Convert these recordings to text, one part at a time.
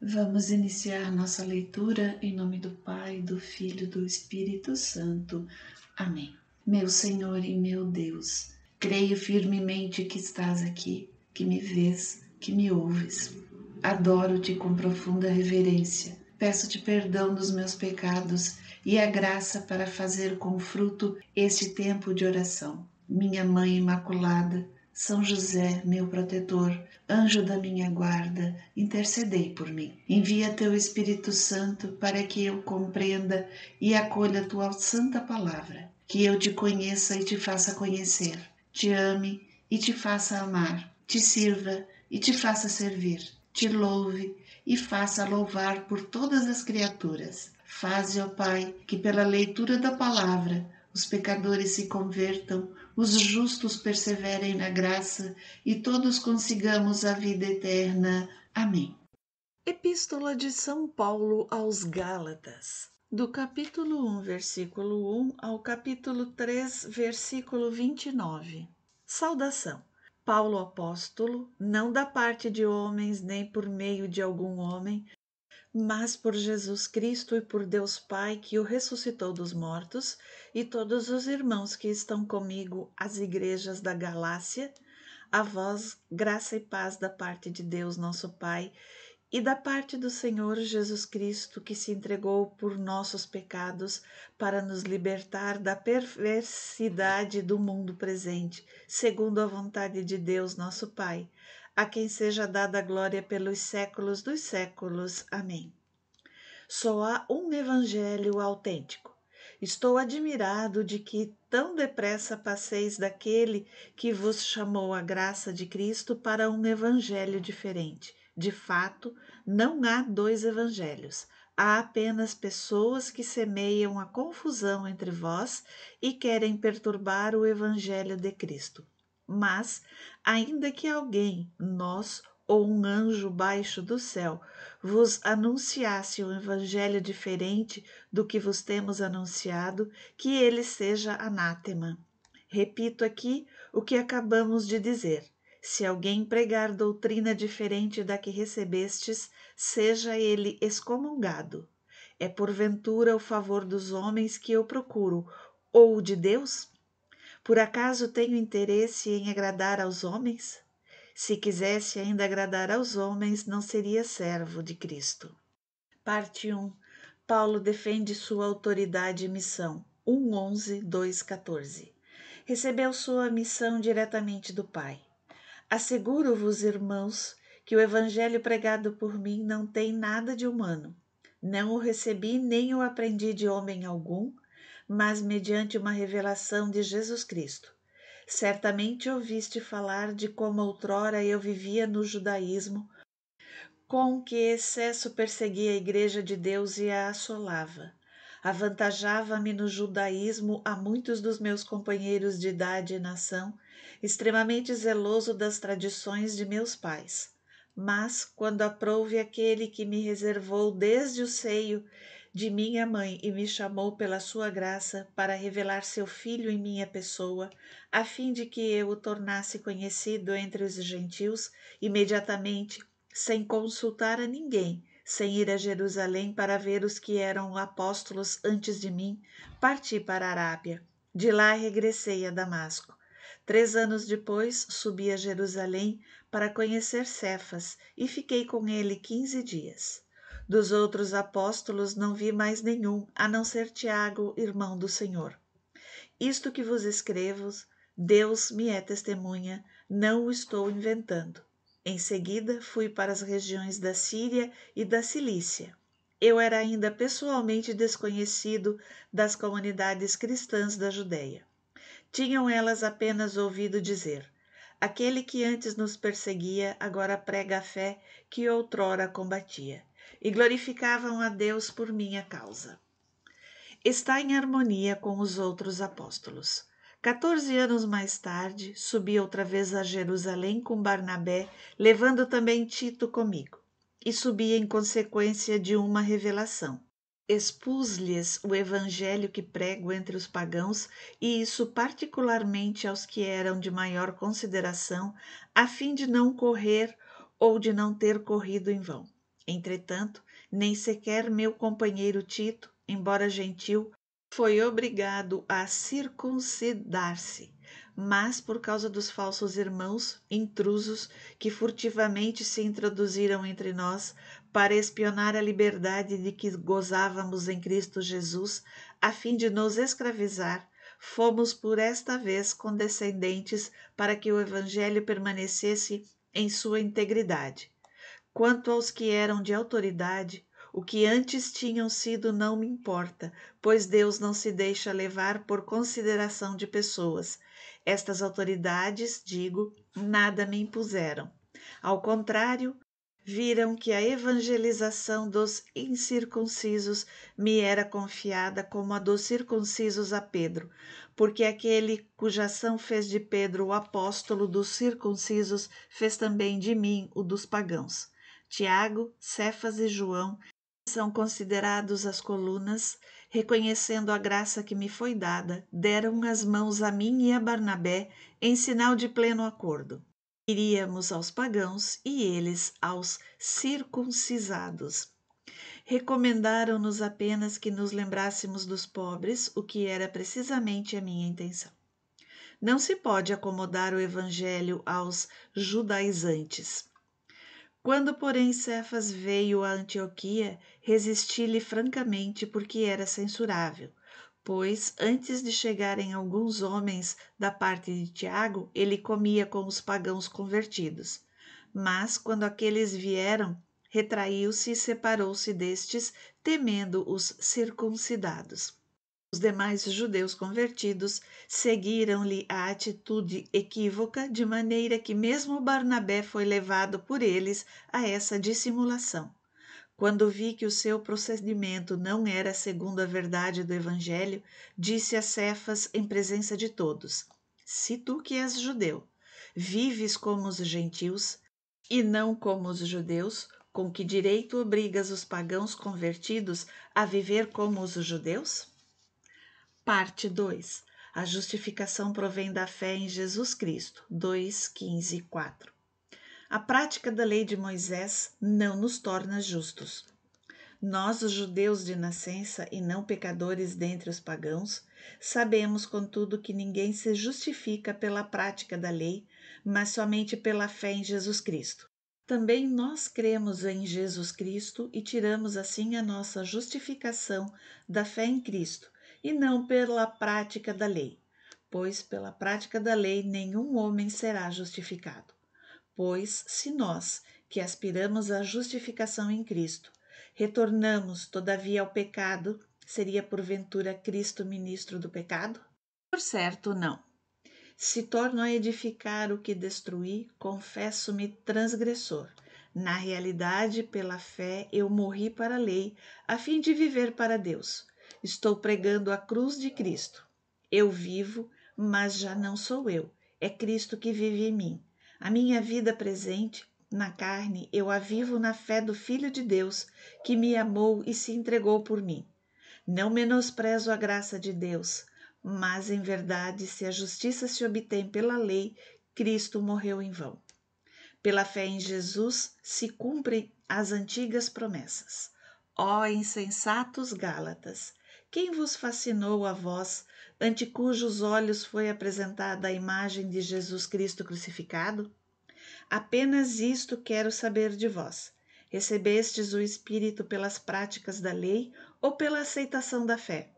Vamos iniciar nossa leitura em nome do Pai, do Filho e do Espírito Santo. Amém. Meu Senhor e meu Deus, creio firmemente que estás aqui, que me vês, que me ouves. Adoro-te com profunda reverência. Peço-te perdão dos meus pecados e a graça para fazer com fruto este tempo de oração. Minha Mãe Imaculada, São José, meu protetor, anjo da minha guarda, intercedei por mim. Envia teu Espírito Santo para que eu compreenda e acolha tua santa palavra, que eu te conheça e te faça conhecer, te ame e te faça amar, te sirva e te faça servir, te louve e faça louvar por todas as criaturas. Faze, ó Pai, que pela leitura da palavra os pecadores se convertam, os justos perseverem na graça e todos consigamos a vida eterna. Amém. Epístola de São Paulo aos Gálatas, do capítulo 1, versículo 1 ao capítulo 3, versículo 29. Saudação. Paulo apóstolo, não da parte de homens nem por meio de algum homem, mas por Jesus Cristo e por Deus Pai que o ressuscitou dos mortos, e todos os irmãos que estão comigo, as igrejas da Galácia, a vós graça e paz da parte de Deus nosso Pai e da parte do Senhor Jesus Cristo, que se entregou por nossos pecados para nos libertar da perversidade do mundo presente, segundo a vontade de Deus nosso Pai, a quem seja dada a glória pelos séculos dos séculos. Amém. Só há um evangelho autêntico. Estou admirado de que tão depressa passeis daquele que vos chamou a graça de Cristo para um evangelho diferente. De fato, não há dois evangelhos. Há apenas pessoas que semeiam a confusão entre vós e querem perturbar o evangelho de Cristo. Mas, ainda que alguém, nós ou um anjo baixo do céu, vos anunciasse um evangelho diferente do que vos temos anunciado, que ele seja anátema. Repito aqui o que acabamos de dizer. Se alguém pregar doutrina diferente da que recebestes, seja ele excomungado. É porventura o favor dos homens que eu procuro, ou o de Deus? Por acaso tenho interesse em agradar aos homens? Se quisesse ainda agradar aos homens, não seria servo de Cristo. Parte 1. Paulo defende sua autoridade e missão. 1:11, 2:14. Recebeu sua missão diretamente do Pai. Asseguro-vos, irmãos, que o evangelho pregado por mim não tem nada de humano. Não o recebi nem o aprendi de homem algum, mas mediante uma revelação de Jesus Cristo. Certamente ouviste falar de como outrora eu vivia no judaísmo, com que excesso perseguia a igreja de Deus e a assolava. Avantajava-me no judaísmo a muitos dos meus companheiros de idade e nação, extremamente zeloso das tradições de meus pais. Mas, quando aprouve aquele que me reservou desde o seio de minha mãe e me chamou pela sua graça para revelar seu Filho em minha pessoa, a fim de que eu o tornasse conhecido entre os gentios, imediatamente, sem consultar a ninguém, sem ir a Jerusalém para ver os que eram apóstolos antes de mim, parti para a Arábia. De lá regressei a Damasco. 3 anos depois, subi a Jerusalém para conhecer Cefas e fiquei com ele 15 dias. Dos outros apóstolos não vi mais nenhum, a não ser Tiago, irmão do Senhor. Isto que vos escrevo, Deus me é testemunha, não o estou inventando. Em seguida, fui para as regiões da Síria e da Cilícia. Eu era ainda pessoalmente desconhecido das comunidades cristãs da Judéia. Tinham elas apenas ouvido dizer: aquele que antes nos perseguia, agora prega a fé que outrora combatia, e glorificavam a Deus por minha causa. Está em harmonia com os outros apóstolos. 14 anos mais tarde, subi outra vez a Jerusalém com Barnabé, levando também Tito comigo. E subi em consequência de uma revelação. Expus-lhes o evangelho que prego entre os pagãos, e isso particularmente aos que eram de maior consideração, a fim de não correr ou de não ter corrido em vão. Entretanto, nem sequer meu companheiro Tito, embora gentil, foi obrigado a circuncidar-se, mas por causa dos falsos irmãos intrusos que furtivamente se introduziram entre nós para espionar a liberdade de que gozávamos em Cristo Jesus, a fim de nos escravizar, fomos por esta vez condescendentes para que o Evangelho permanecesse em sua integridade. Quanto aos que eram de autoridade, o que antes tinham sido não me importa, pois Deus não se deixa levar por consideração de pessoas. Estas autoridades, digo, nada me impuseram. Ao contrário, viram que a evangelização dos incircuncisos me era confiada como a dos circuncisos a Pedro, porque aquele cuja ação fez de Pedro o apóstolo dos circuncisos fez também de mim o dos pagãos. Tiago, Cefas e João são considerados as colunas, reconhecendo a graça que me foi dada, deram as mãos a mim e a Barnabé em sinal de pleno acordo. Iríamos aos pagãos e eles aos circuncisados. Recomendaram-nos apenas que nos lembrássemos dos pobres, o que era precisamente a minha intenção. Não se pode acomodar o evangelho aos judaizantes. Quando, porém, Cefas veio a Antioquia, resisti-lhe francamente porque era censurável, pois, antes de chegarem alguns homens da parte de Tiago, ele comia com os pagãos convertidos. Mas, quando aqueles vieram, retraiu-se e separou-se destes, temendo os circuncidados. Os demais judeus convertidos seguiram-lhe a atitude equívoca, de maneira que mesmo Barnabé foi levado por eles a essa dissimulação. Quando vi que o seu procedimento não era segundo a verdade do Evangelho, disse a Cefas em presença de todos: Se tu que és judeu, vives como os gentios e não como os judeus, com que direito obrigas os pagãos convertidos a viver como os judeus? Parte 2. A justificação provém da fé em Jesus Cristo. 2:15, 4. A prática da lei de Moisés não nos torna justos. Nós, os judeus de nascença e não pecadores dentre os pagãos, sabemos, contudo, que ninguém se justifica pela prática da lei, mas somente pela fé em Jesus Cristo. Também nós cremos em Jesus Cristo e tiramos assim a nossa justificação da fé em Cristo, e não pela prática da lei, pois pela prática da lei nenhum homem será justificado. Pois, se nós, que aspiramos à justificação em Cristo, retornamos, todavia, ao pecado, seria porventura Cristo ministro do pecado? Por certo, não. Se torno a edificar o que destruí, confesso-me transgressor. Na realidade, pela fé, eu morri para a lei, a fim de viver para Deus. Estou pregando a cruz de Cristo. Eu vivo, mas já não sou eu. É Cristo que vive em mim. A minha vida presente, na carne, eu a vivo na fé do Filho de Deus, que me amou e se entregou por mim. Não menosprezo a graça de Deus, mas, em verdade, se a justiça se obtém pela lei, Cristo morreu em vão. Pela fé em Jesus se cumprem as antigas promessas. Ó insensatos Gálatas! Quem vos fascinou a vós, ante cujos olhos foi apresentada a imagem de Jesus Cristo crucificado? Apenas isto quero saber de vós. Recebestes o Espírito pelas práticas da lei ou pela aceitação da fé?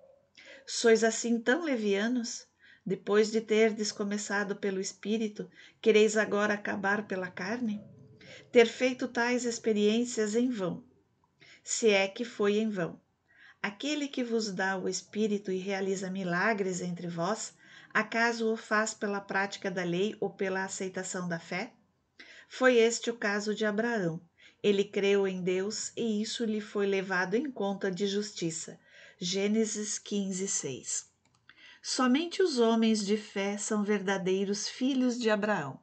Sois assim tão levianos? Depois de terdes começado pelo Espírito, quereis agora acabar pela carne? Ter feito tais experiências em vão, se é que foi em vão. Aquele que vos dá o Espírito e realiza milagres entre vós, acaso o faz pela prática da lei ou pela aceitação da fé? Foi este o caso de Abraão. Ele creu em Deus e isso lhe foi levado em conta de justiça. Gênesis 15:6. Somente os homens de fé são verdadeiros filhos de Abraão.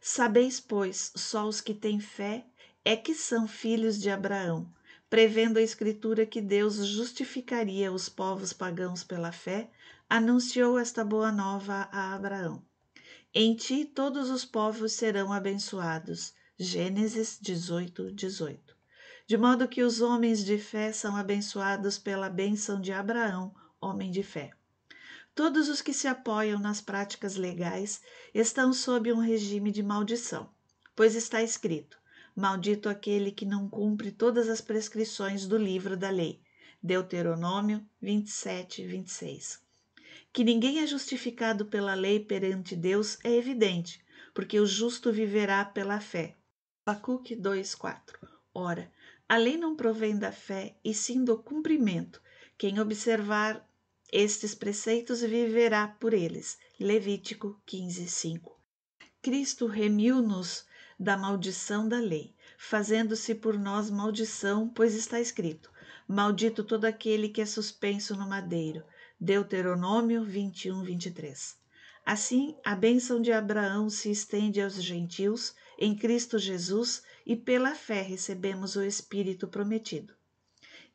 Sabeis, pois, só os que têm fé é que são filhos de Abraão, prevendo a Escritura que Deus justificaria os povos pagãos pela fé, anunciou esta boa nova a Abraão. Em ti todos os povos serão abençoados. Gênesis 18:18. de modo que os homens de fé são abençoados pela bênção de Abraão, homem de fé. Todos os que se apoiam nas práticas legais estão sob um regime de maldição, pois está escrito: maldito aquele que não cumpre todas as prescrições do livro da lei. Deuteronômio 27, 26. Que ninguém é justificado pela lei perante Deus é evidente, porque o justo viverá pela fé. Abacuque 2:4. Ora, a lei não provém da fé, e sim do cumprimento. Quem observar estes preceitos viverá por eles. Levítico 15:5. Cristo remiu-nos da maldição da lei, fazendo-se por nós maldição, pois está escrito: maldito todo aquele que é suspenso no madeiro. Deuteronômio 21, 23. Assim, a bênção de Abraão se estende aos gentios em Cristo Jesus e pela fé recebemos o Espírito prometido.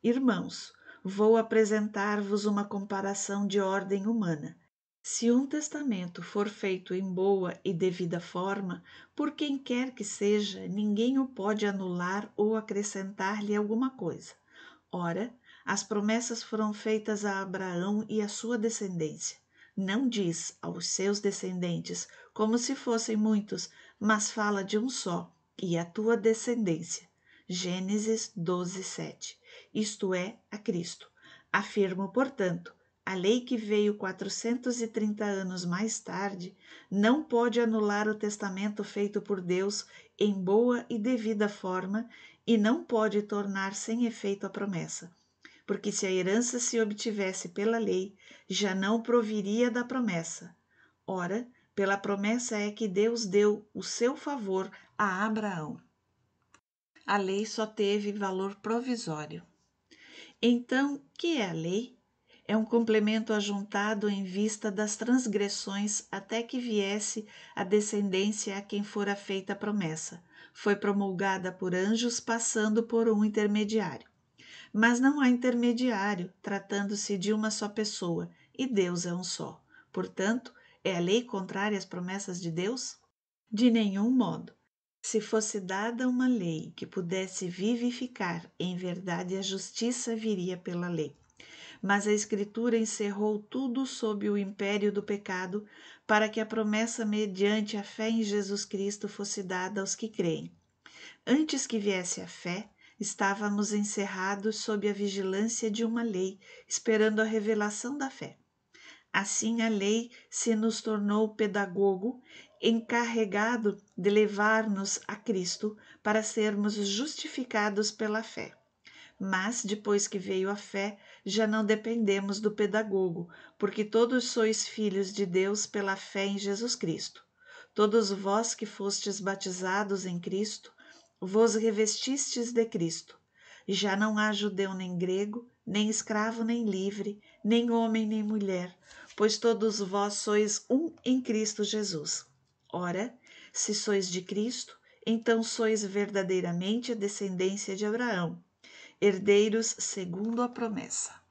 Irmãos, vou apresentar-vos uma comparação de ordem humana. Se um testamento for feito em boa e devida forma, por quem quer que seja, ninguém o pode anular ou acrescentar-lhe alguma coisa. Ora, as promessas foram feitas a Abraão e à sua descendência. Não diz aos seus descendentes, como se fossem muitos, mas fala de um só, e a tua descendência. Gênesis 12:7. Isto é, a Cristo. Afirmo, portanto, a lei que veio 430 anos mais tarde não pode anular o testamento feito por Deus em boa e devida forma e não pode tornar sem efeito a promessa. Porque se a herança se obtivesse pela lei, já não proviria da promessa. Ora, pela promessa é que Deus deu o seu favor a Abraão. A lei só teve valor provisório. Então, que é a lei? É um complemento ajuntado em vista das transgressões até que viesse a descendência a quem fora feita a promessa. Foi promulgada por anjos passando por um intermediário. Mas não há intermediário, tratando-se de uma só pessoa, e Deus é um só. Portanto, é a lei contrária às promessas de Deus? De nenhum modo. Se fosse dada uma lei que pudesse vivificar, em verdade a justiça viria pela lei. Mas a Escritura encerrou tudo sob o império do pecado, para que a promessa mediante a fé em Jesus Cristo fosse dada aos que creem. Antes que viesse a fé, estávamos encerrados sob a vigilância de uma lei, esperando a revelação da fé. Assim a lei se nos tornou pedagogo, encarregado de levar-nos a Cristo para sermos justificados pela fé. Mas, depois que veio a fé, já não dependemos do pedagogo, porque todos sois filhos de Deus pela fé em Jesus Cristo. Todos vós que fostes batizados em Cristo, vos revestistes de Cristo. Já não há judeu nem grego, nem escravo nem livre, nem homem nem mulher, pois todos vós sois um em Cristo Jesus. Ora, se sois de Cristo, então sois verdadeiramente a descendência de Abraão, herdeiros segundo a promessa.